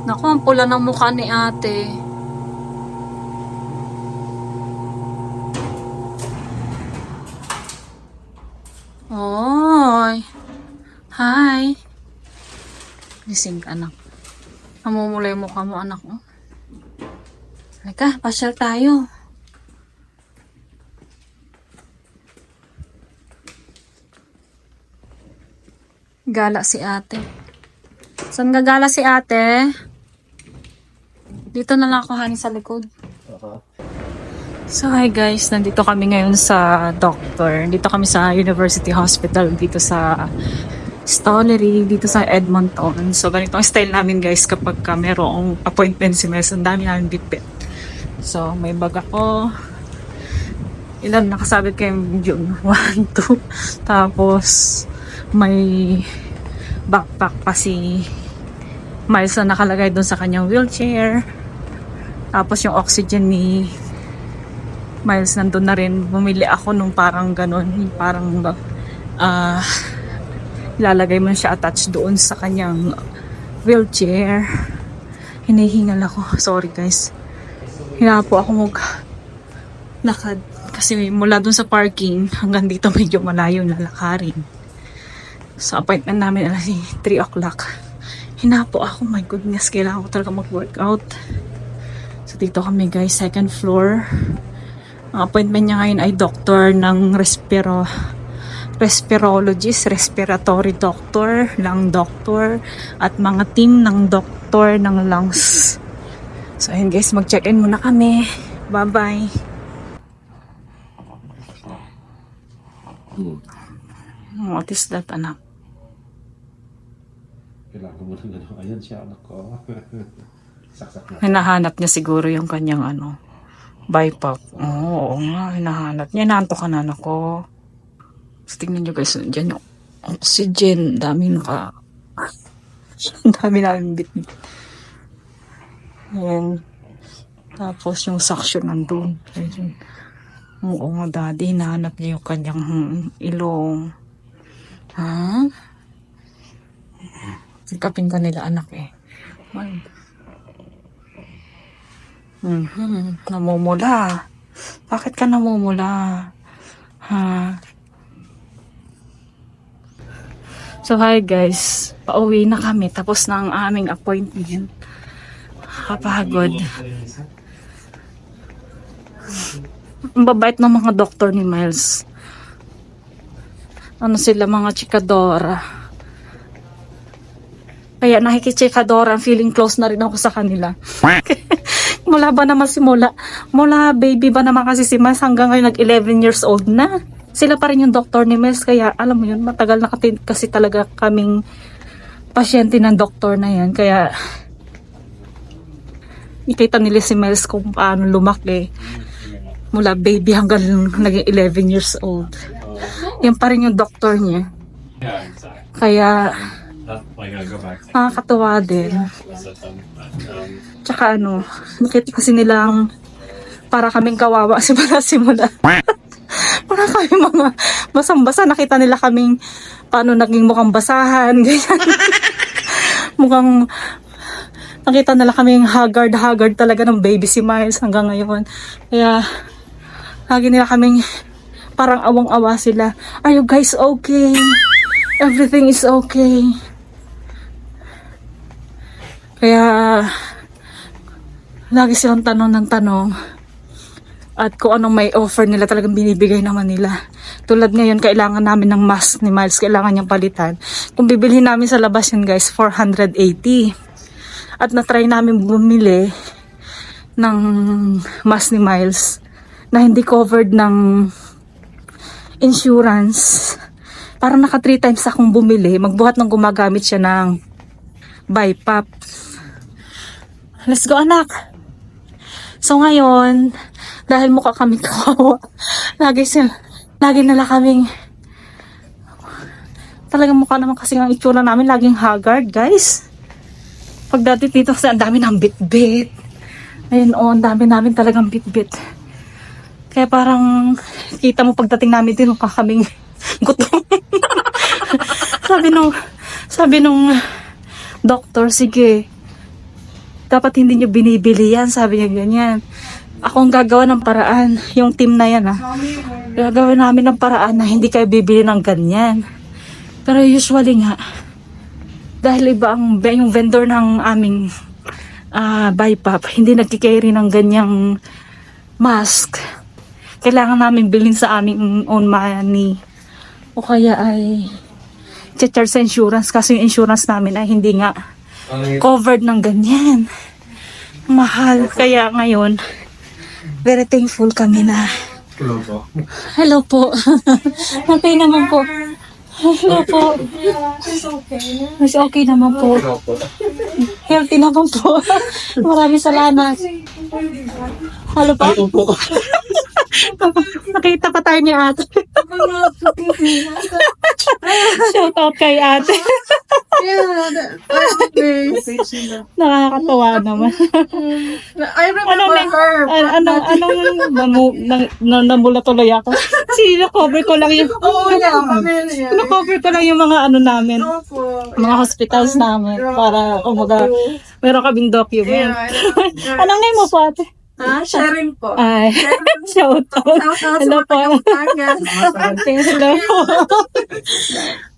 Naku, ang pula ng mukha ni ate. Oy. Hi. Gising ka, anak. Namumula yung mukha mo, anak mo. Halika, pasyal tayo. Gala si ate. Saan gagala si ate? Dito na lang ako, honey, sa likod. So hi guys, nandito kami ngayon sa doctor. Dito kami sa University Hospital dito sa Stollery, dito sa Edmonton. So ganito ang style namin guys kapag merong appointment si Mes. Ang dami namin bitbit. So may bag ako. Ilan nakasabit kayo yun? 1, 2. Tapos may backpack pa si Miles na nakalagay doon sa kanyang wheelchair. Tapos yung oxygen ni Miles nandun na rin. Bumili ako nung parang ganun. Parang ilalagay mo siya attached doon sa kanyang wheelchair. Hinihingal ako. Sorry guys. Hinapo ako lakad. Kasi mula doon sa parking hanggang dito medyo malayo na lakarin. So appointment namin alas 3 o'clock. Hinapo ako. My goodness. Kailangan ko talaga mag-workout. So dito kami guys. Second floor. Ang appointment niya ngayon ay doctor ng respirologist, respiratory doctor, lung doctor, at mga team ng doctor ng lungs. So ayun guys, mag-check-in muna kami. Bye-bye. What is that, anak? Kailangan mo lang ano. Ayan siya, anak ko. Saksak na. Hinahanap niya siguro yung kanyang BiPAP. Oo nga, hinahanap niya. Inaanto ka na, anak ko. So, tingnan nyo guys, dyan yung oxygen. Dami dami namin bit-bit. Ayan. Tapos yung suction nandun. Ayan. Oo nga, daddy. Hinahanap niya yung kanyang ilong. Ha? Sikapin ka nila, anak eh. Namumula. Bakit ka namumula? Ha? So hi guys, pauwi na kami. Tapos na ang aming appointment. Kapagod. Ang babait ng mga doktor ni Miles. Ano sila, mga chikadora. Kaya nakikichikadora, feeling close na rin ako sa kanila. Mula ba naman simula? Mula baby ba naman kasi si Miles hanggang ngayon nag-11 years old na. Sila pa rin yung doktor ni Miles. Kaya alam mo yun, matagal na kasi talaga kaming pasyente ng doktor na yan. Kaya ikita nila si Miles kung paano lumaki. Mula baby hanggang naging 11 years old. Yan pa rin yung doktor niya. Kaya nakakatuwa din. Tsaka nakita kasi nilang para kaming kawawa simula. Para kami mga basang-basa. Nakita nila kaming paano naging mukhang basahan. Ganyan. Mukhang nakita nila kaming haggard talaga ng baby si Miles hanggang ngayon. Kaya lagi nila kaming parang awang-awa sila. Are you guys okay? Everything is okay. Kaya lagi silang tanong ng tanong. At kung anong may offer nila talagang binibigay naman nila. Tulad ngayon, kailangan namin ng mask ni Miles. Kailangan niyang palitan. Kung bibilhin namin sa labas yan guys, 480. At na-try namin bumili ng mask ni Miles na hindi covered ng insurance. Parang naka 3 times akong bumili. Magbuhat ng gumagamit siya ng BiPAP. Let's go, anak! So ngayon, dahil mukha kami kawawa, lagi nila kaming talagang mukha naman kasi ang itsura namin laging haggard guys. Pag dati dito kasi ang dami ng bit-bit. Ayun ang dami namin talagang bit-bit. Kaya parang kita mo pagdating namin din mukha kaming gutom. sabi nung doktor, sige dapat hindi nyo binibili yan, sabi niya ganyan. Ako ang gagawa ng paraan, yung team na yan gagawin namin ng paraan na hindi kayo bibili ng ganyan. Pero usually nga, dahil iba yung vendor ng aming BiPAP, hindi nagkikarry ng ganyang mask. Kailangan namin bilhin sa aming own money. O kaya ay charge sa insurance kasi yung insurance namin ay hindi nga covered ng ganyan. Mahal. Kaya ngayon, very thankful kami na. Hello po. Hello po. Okay naman po. Hello po. Mas okay naman po. Hello po. Healthy naman po. Maraming salamat. Hello po. Hello po. Nakita pa tayo ni ate. Shout out kay ate. Nakakatawa naman. I remember her. Namula tuloy ako. Sino cover ko lang yung cover ko lang yung mga ano namin, mga hospitals namin para umaga meron kaming document. Anong name mo po ate? Sharing po. Ay, shout out. Hello po. Hello po.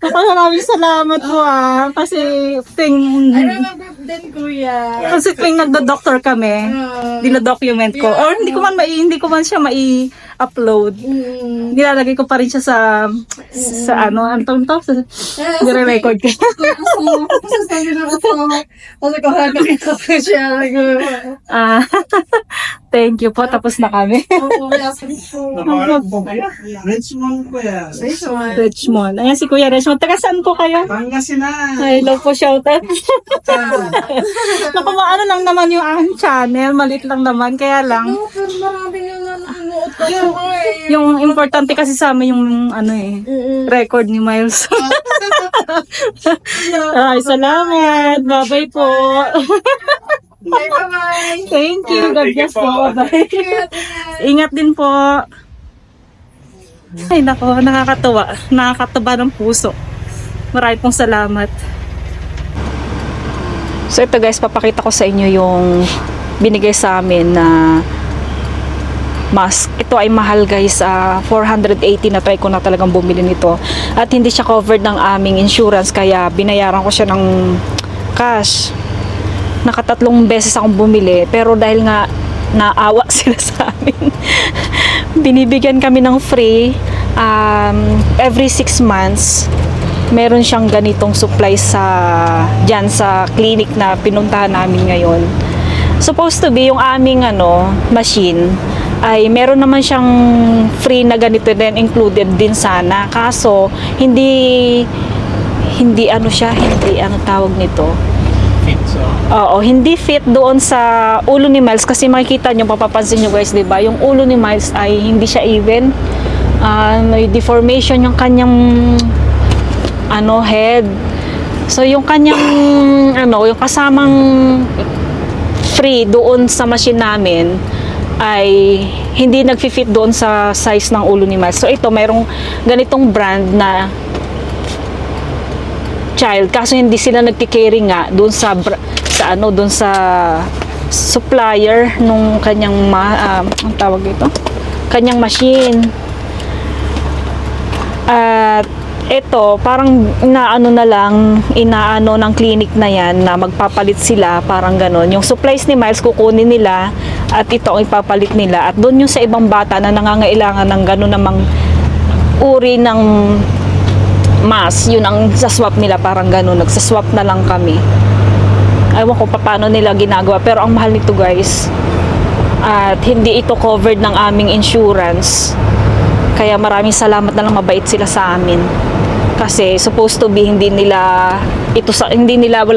Maraming salamat po kasi I remember din, kuya. kasi tuwing nagdo-doctor kami, dino-document ko. Or hindi ko man siya mai-upload. Nilalagay ko pa rin siya sa anong to? Nire-record ko. Kasi kung nakakita ko siya, Thank you po. Tapos na kami. Nakarap po kayo. Richmond po yan. Richmond. Ayan si Kuya Richmond. Taga saan po kayo? Pangasinan. Hello po, shout out. Naku, ano lang naman yung aking channel. Maliit lang naman. Kaya lang. Marami yung nanonood ko eh. Yung importante kasi sa amin yung record ni Miles. Ay, salamat. Bye-bye po. Bye-bye. Thank you. God bless po. Bye. Ingat din po. Ay, nako, nakakatuwa. Nakakataba ng puso. Maraming pong salamat. So ito guys, papakita ko sa inyo yung binigay sa amin na mask. Ito ay mahal guys, 480 na try ko na talagang bumili nito. At hindi siya covered ng aming insurance kaya binayaran ko siya ng cash. Nakatatlong beses akong bumili pero dahil nga naawa sila sa amin binibigyan kami ng free every 6 months meron siyang ganitong supply dyan sa clinic na pinuntahan namin ngayon. Supposed to be yung aming machine ay meron naman siyang free na ganito din included din sana kaso hindi tawag nito. Oo, hindi fit doon sa ulo ni Miles kasi makikita nyo, papapansin nyo guys, diba? Yung ulo ni Miles ay hindi siya even. May deformation yung kanyang head. So yung kanyang yung kasamang free doon sa machine namin ay hindi nagfi-fit doon sa size ng ulo ni Miles. So ito, mayroong ganitong brand na child kaso hindi sila nagki-carry nga doon sa supplier nung kanyang ang tawag dito, kanyang machine. At ito parang inaano ng clinic na yan na magpapalit sila, parang ganon. Yung supplies ni Miles kukunin nila at ito ang ipapalit nila at doon yung sa ibang bata na nangangailangan ng ganon namang uri ng mask, yun ang saswap nila, parang gano'n, nagsaswap na lang kami. Ewan ko paano nila ginagawa pero ang mahal nito guys at hindi ito covered ng aming insurance kaya maraming salamat na lang, mabait sila sa amin kasi supposed to be wala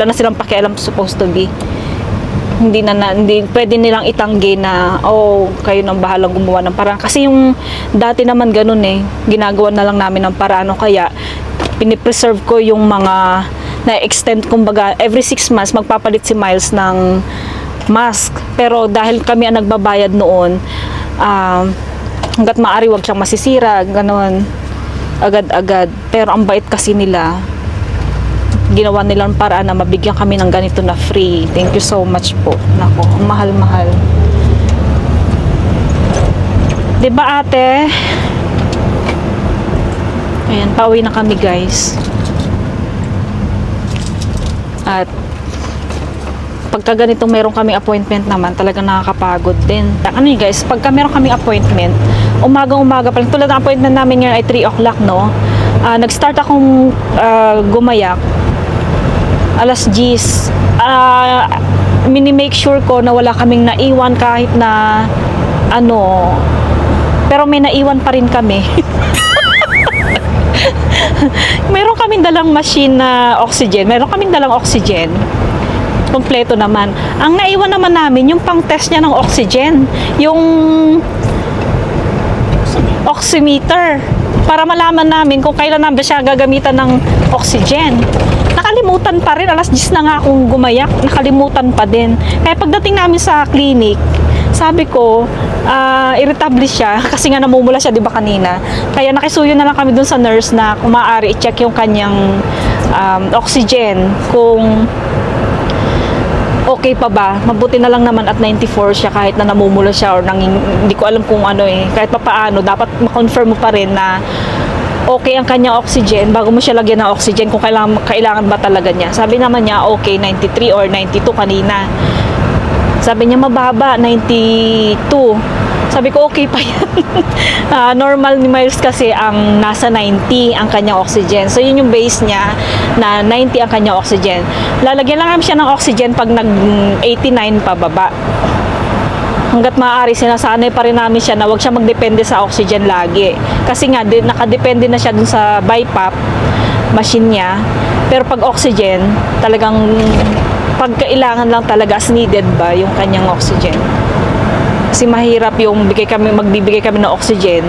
na silang pakialam, supposed to be hindi pwede nilang itanggi na kayo nang bahalang gumawa ng paraan kasi yung dati naman ganun ginagawa na lang namin ng paraan kaya pinipreserve ko yung mga na-extend, kumbaga every 6 months magpapalit si Miles ng mask pero dahil kami ang nagbabayad noon hanggat maaari wag siyang masisira, ganoon agad-agad pero ang bait kasi nila ginawa nilang paraan na mabigyan kami ng ganito na free. Thank you so much po. Nako, ang mahal-mahal. 'Di ba ate? Ayan, pauwi na kami guys. At pagka ganitong meron kami appointment naman, talagang nakakapagod din. Ano yun guys, pagka meron kami appointment, umagang-umaga pa lang. Tulad ng appointment namin ngayon ay 3 o'clock, no? Nag-start akong gumayak alas 10. Mini-make sure ko na wala kaming naiwan kahit na ano, pero may naiwan pa rin kami. Meron kaming dalang machine na oxygen. Meron kaming dalang oxygen. Kompleto naman. Ang naiwan naman namin, yung pang-test niya ng oxygen. Yung oximeter. Para malaman namin kung kailan namin siya gagamitan ng oxygen. Nakalimutan pa rin. Alas 10 na nga akong gumayak. Nakalimutan pa din. Kaya pagdating namin sa clinic, sabi ko, irritable siya kasi nga namumula siya, di ba kanina. Kaya nakisuyo na lang kami dun sa nurse na kung maaari i-check yung kanyang oxygen kung okay pa ba. Mabuti na lang naman at 94 siya kahit na namumula siya or hindi ko alam kung ano eh. Kahit pa paano, dapat ma-confirm mo pa rin na okay ang kanyang oxygen bago mo siya lagyan ng oxygen kung kailangan ba talaga niya. Sabi naman niya okay 93 or 92 kanina. Sabi niya mababa 92. Sabi ko okay pa yan. Normal ni Miles kasi ang nasa 90 ang kanyang oxygen. So yun yung base niya na 90 ang kanyang oxygen. Lalagyan lang namin siya ng oxygen pag nag 89 pababa. Hanggat maaari sinasanay pa rin namin siya na wag siya magdepende sa oxygen lagi. Kasi nga nakadepende na siya dun sa BiPAP machine niya. Pero pag oxygen, talagang pagkailangan lang talaga as needed ba yung kanyang oxygen. Kasi mahirap yung magbibigay kami ng oxygen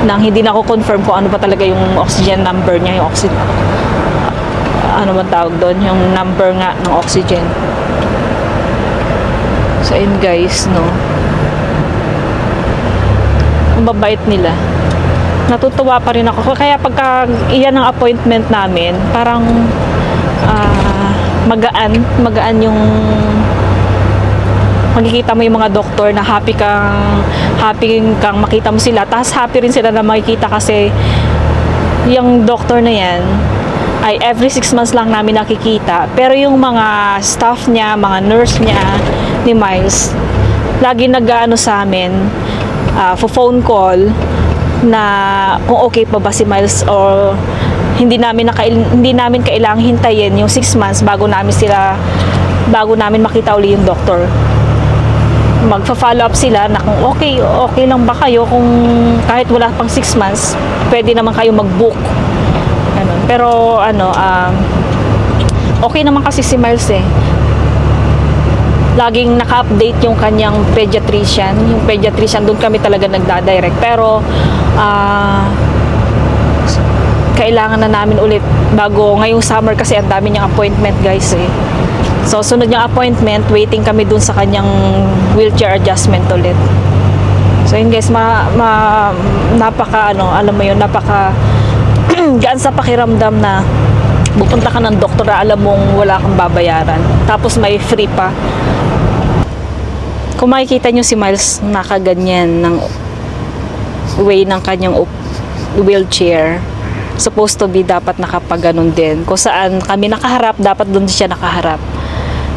nang hindi na ako confirm kung ano ba talaga yung oxygen number niya, yung oxygen, ano man tawag doon, yung number nga ng oxygen. So ayun guys, no, ang babait nila. Natutuwa pa rin ako. Kaya pagka iyan ang appointment namin, parang magaan yung makikita mo yung mga doktor na happy kang makita mo sila. Tapos happy rin sila na makikita kasi yung doktor na yan ay every 6 months lang namin nakikita. Pero yung mga staff niya, mga nurse niya ni Miles, lagi nag-aano sa amin, phone call na kung okay pa ba si Miles or hindi namin kailangang hintayin yung 6 months bago namin makita uli yung doktor. Magfa-follow up sila na kung okay lang ba kayo, kung kahit wala pang 6 months pwede naman kayo mag-book. Ganun. Pero okay naman kasi si Miles eh. Laging naka-update yung kanyang pediatrician. Yung pediatrician, doon kami talaga nagda-direct. Pero kailangan na namin ulit bago ngayong summer kasi ang dami niyang appointment guys eh. So sunod niyang appointment, waiting kami dun sa kanyang wheelchair adjustment ulit. So yun guys, napaka alam mo yun, napaka gaan sa pakiramdam na pupunta ka ng doktor na alam mong wala kang babayaran. Tapos may free pa. Kung makikita nyo si Miles nakaganyan ng way ng kanyang wheelchair, supposed to be dapat nakapaganon din. Kung saan kami nakaharap, dapat doon siya nakaharap.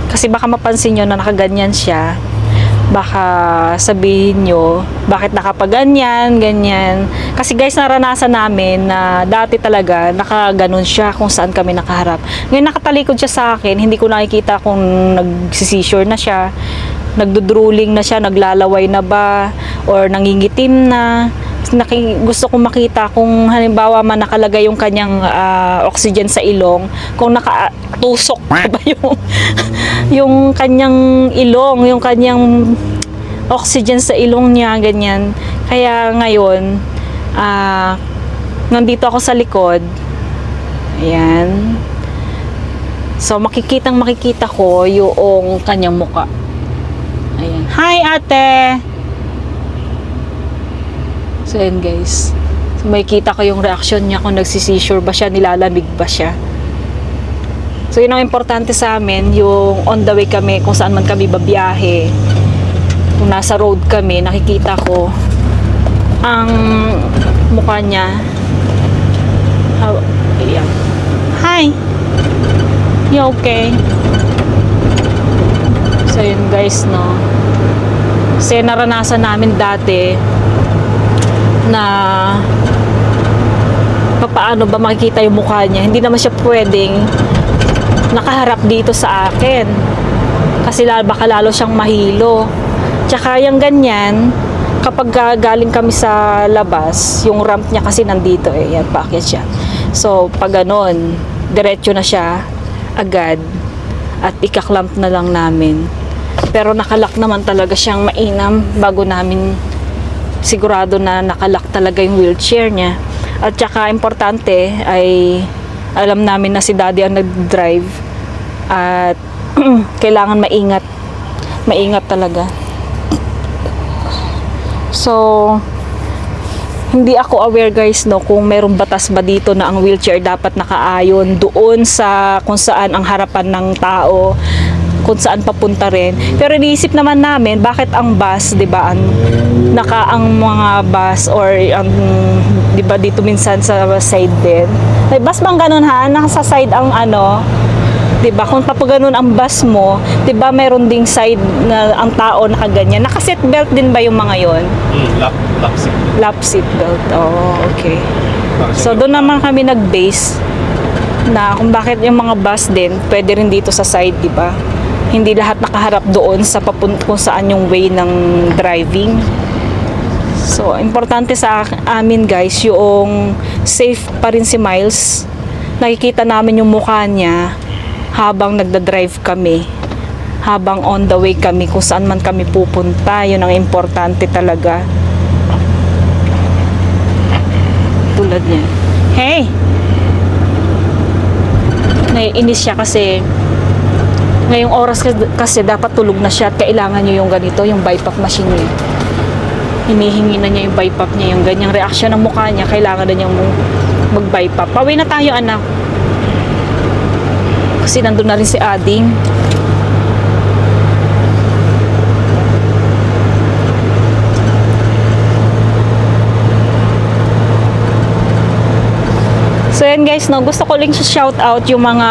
Kasi baka mapansin nyo na nakaganyan siya, baka sabihin nyo, bakit nakapaganyan, ganyan. Kasi guys, naranasan namin na dati talaga nakaganon siya kung saan kami nakaharap. Ngayon nakatalikod siya sa akin, hindi ko nakikita kung nagsisisure na siya, nagdudruling na siya, naglalaway na ba, or nangingitim na. Gusto kong makita kung halimbawa man nakalagay yung kanyang oxygen sa ilong, kung nakatusok pa ba yung kanyang ilong, yung kanyang oxygen sa ilong niya, ganyan. Kaya ngayon nandito ako sa likod, ayan, so makikita ko yung kanyang muka. Ayan. Hi ate! So yun guys, so, may kita ko yung reaction niya kung nagsisisure ba siya, nilalamig ba siya. So yun ang importante sa amin, yung on the way kami, kung saan man kami babiyahe. Kung nasa road kami, nakikita ko ang mukha niya. Ayan. Hi! You okay? So yun guys, no. Kasi naranasan namin dati na paano ba makikita yung mukha niya. Hindi naman siya pwedeng nakaharap dito sa akin. Kasi baka lalo siyang mahilo. Tsaka yung ganyan, kapag galing kami sa labas, yung ramp niya kasi nandito eh. Yan, paakyat siya. So, pag ganon, diretso na siya agad at ikaklamp na lang namin. Pero nakalak naman talaga siyang mainam bago namin sigurado na nakalak talaga yung wheelchair niya. At saka importante ay alam namin na si daddy ang nag-drive at kailangan maingat talaga. So hindi ako aware guys, no, kung merong batas ba dito na ang wheelchair dapat nakaayon doon sa kung saan ang harapan ng tao, kung saan papunta rin. Pero iniisip naman namin bakit ang bus, 'di ba, ang mga bus or ang 'di ba dito minsan sa side din. May bus bang ganun ha? Nasa side ang 'di ba? Kung papaganon ang bus mo, 'di ba meron ding side na ang tao nakaganyan. Naka-seat belt din ba yung mga 'yon? Lap seat. Lap seat belt. Oh, okay. So doon naman kami nag-base na kung bakit yung mga bus din pwede rin dito sa side, 'di ba? Hindi lahat nakaharap doon sa kung saan yung way ng driving. So, importante sa amin guys, yung safe pa rin si Miles. Nakikita namin yung mukha niya habang nagda-drive kami. Habang on the way kami, kung saan man kami pupunta. Yun ang importante talaga. Tulad niya. Hey! Naiinis siya kasi ngayong oras kasi dapat tulog na siya at kailangan niyo yung ganito, yung BiPAP machine niya. Hinihingi na niya yung BiPAP niya, yung ganyang reaksyon ng mukha niya, kailangan na niyang mag-BiPAP. Pauwi na tayo, anak. Kasi nandun na rin si Ading. So yan guys, no, gusto ko lang shout out yung mga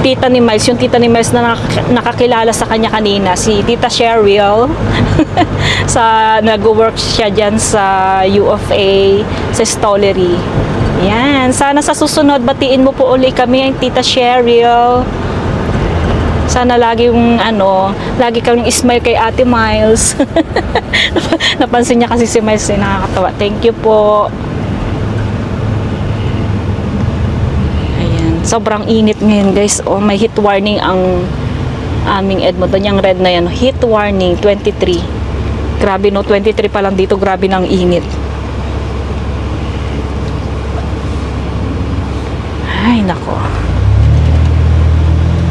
tita ni Miles, yung tita ni Miles na nakakilala sa kanya kanina, si Tita Cheryl. Nag-work siya dyan sa U of A, sa Stollery. Yan, sana sa susunod batiin mo po uli kami, Tita Cheryl. Sana lagi kang smile kay Ate Miles. Napansin niya kasi si Miles, nakakatawa. Thank you po. Sobrang init ngayon guys. May heat warning ang aming Edmonton. Yung red na yan, heat warning 23. Grabe no, 23 pa lang dito. Grabe ng init. Ay nako.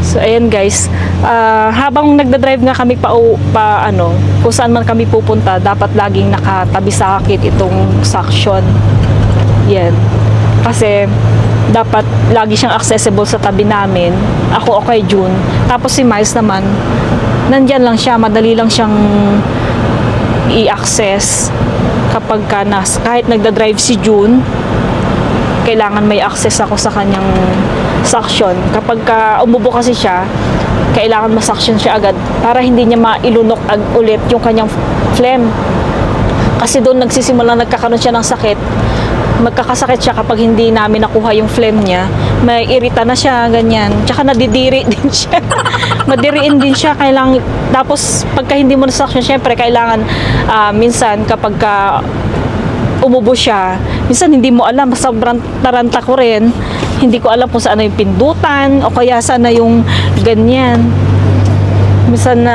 So ayan guys, habang nagda-drive nga kami kung saan man kami pupunta, dapat laging nakatabi sa akin itong suction. Yan. Kasi dapat lagi siyang accessible sa tabi namin. Ako okay June. Tapos si Miles naman, nandyan lang siya, madali lang siyang i-access kapag kahit nagda-drive si June, kailangan may access ako sa kanyang suction. Kapag umubo kasi siya, kailangan ma-suction siya agad para hindi niya mailunok ulit yung kanyang phlegm. Kasi doon nagkakaroon siya ng sakit. Magkakasakit siya kapag hindi namin nakuha yung phlegm niya. May irita na siya, ganyan. Tsaka nadidiri din siya. Madiriin din siya. Tapos, pagka hindi mo na-suction, syempre, kailangan, minsan, kapag umubo siya, minsan hindi mo alam, sobrang taranta ko rin. Hindi ko alam kung saan yung pindutan, o kaya saan yung ganyan. Minsan,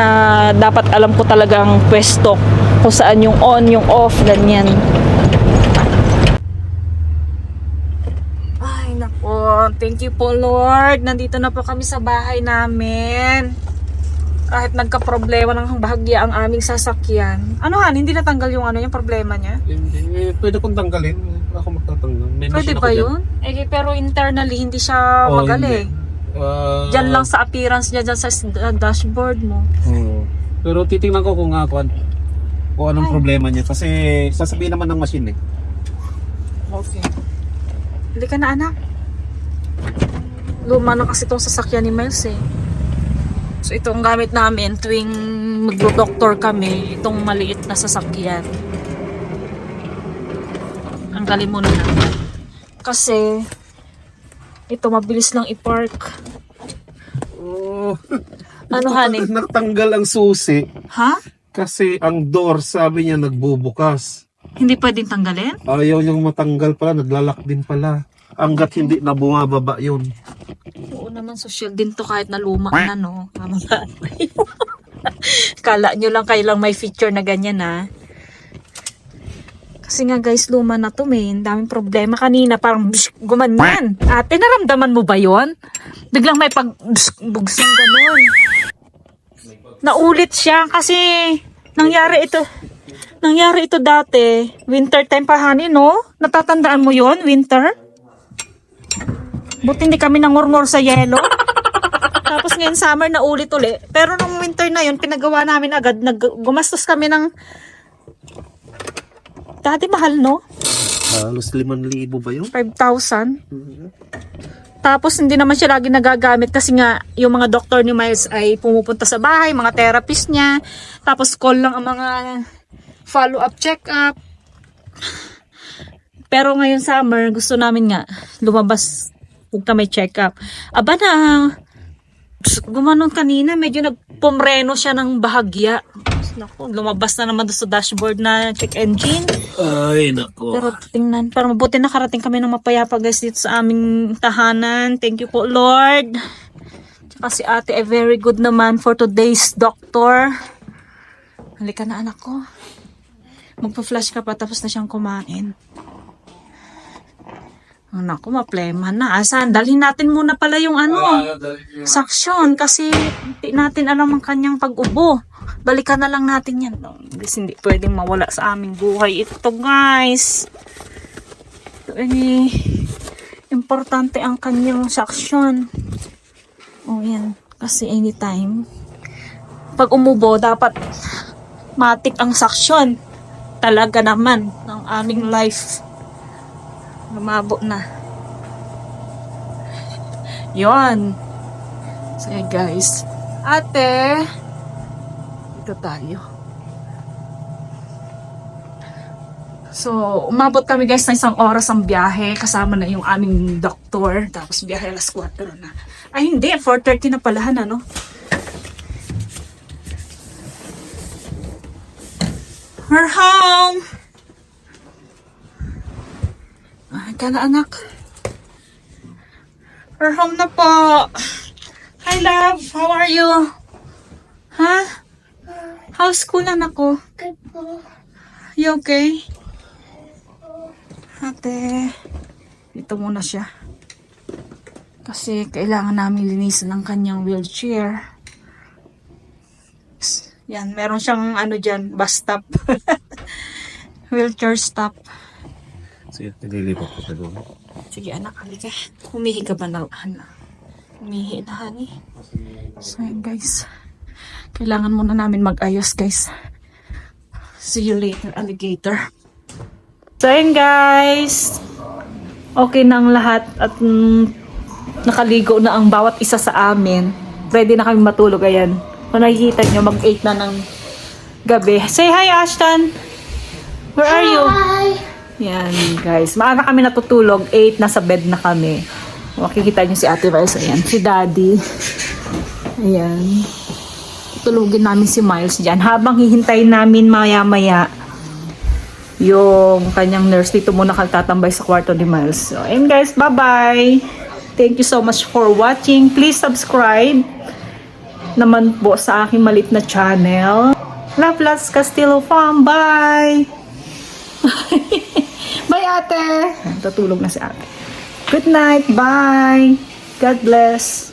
dapat alam ko talagang pwesto, kung saan yung on, yung off, ganyan. Thank you po Lord. Nandito na po kami sa bahay namin. Kahit nagka-problema ng bahagya ang aming sasakyan. Ano Han, hindi natanggal yung yung problema niya? Hindi, pwede kong tanggalin. Ako magtatanggal. May Pwede machine ba ako dyan. yun? Eh, pero internally, hindi siya Oh, magaling. Diyan lang sa appearance niya, dyan sa dashboard mo. Oo. Pero titingnan ko kung anong problema niya. Kasi sasabihin naman ng machine eh. Okay. Hindi ka na, anak. Luma na kasi itong sasakyan ni Miles eh. So ito ang gamit namin tuwing magdo-doktor kami, itong maliit na sasakyan. Ang galing muna natin. Kasi ito mabilis lang i-park. Oh. Ano, honey? Natanggal ang susi. Ha? Kasi ang door, sabi niya, nagbubukas. Hindi pwedeng tanggalin? Ayaw niyang matanggal pala, naglalak din pala. Hanggat hindi na bumababa yun. Oo naman, social din to kahit na luma na, no? Kala nyo lang kayo lang may feature na ganyan, ha? Kasi nga guys, luma na to, may daming problema kanina, parang gumanyan. Ate, naramdaman mo ba yon? Biglang may bugsong ganun. Naulit siya kasi nangyari ito dati, winter time pa, honey, no? Natatandaan mo yon, winter? Buti hindi kami nangurngor sa yelo. Tapos ngayon summer na ulit-ulit. Pero nung winter na yun, pinagawa namin agad. Gumastos kami ng... Dati mahal, no? Halos 5,000 ba yun? 5,000. Tapos hindi naman siya lagi nagagamit kasi nga yung mga doktor ni Miles ay pumupunta sa bahay, mga therapist niya. Tapos call lang ang mga follow-up, check-up. Pero ngayon summer, gusto namin nga lumabas pagka may check-up. Aba na, gumanon kanina, medyo nagpumreno siya ng bahagya. Naku, lumabas na naman doon sa dashboard na check engine. Ay, nako. Pero tingnan, para mabuti nakarating kami ng mapayapa guys dito sa aming tahanan. Thank you po, Lord. Tsaka si ate ay very good naman for today's doctor. Halika na, anak ko. Magpa-flash ka pa tapos na siyang kumain. Anak ko, maplema na. Asan? Dalhin natin muna pala yung suction kasi hindi natin alam ang kanyang pag-ubo. Balikan na lang natin yan. Kasi hindi pwedeng mawala sa aming buhay ito, guys. Ito importante ang kanyang suction. Oh, yan. Kasi anytime. Pag umubo, dapat matik ang suction. Talaga naman ng aming life. Lumabo na. Yon. Sige, guys. Ate, dito tayo. So, umabot kami guys ng 1 oras ang biyahe. Kasama na yung aming doktor. Tapos biyahe alas 4 na. Ay hindi, 4:30 na pala, ano? We're home! Ay, ka na anak. We're home na po. Hi love, how are you? Huh? How's school, anak ko? Good po. You okay? Ate, dito muna siya. Kasi kailangan namin linisan ng kanyang wheelchair. Yan, meron siyang dyan, bus stop. Wheelchair stop. Sige, nililipat ko sa doon. Sige anak, halika. Humihi ka ba na? Humihi na, honey. So yun guys. Kailangan muna namin mag-ayos guys. See you later, alligator. So yun guys. Okay na ang lahat at nakaligo na ang bawat isa sa amin. Ready na kami matulog. Ayan. Kung nakikita nyo, mag-8 na ng gabi. Say hi, Ashton. Where are you? Hi! Yan, guys. Maaga kami natutulog. 8, nasa bed na kami. Makikita nyo si Ate Miles. Ayan, si Daddy. Ayan. Tulugin namin si Miles dyan. Habang hihintayin namin maya-maya yung kanyang nurse, dito muna tatambay sa kwarto ni Miles. So, ayan guys, bye-bye. Thank you so much for watching. Please subscribe naman po sa aking malit na channel. Love Loves Castillo Farm. Bye! Bye, ate! Tutulog na si ate. Good night. Bye! God bless.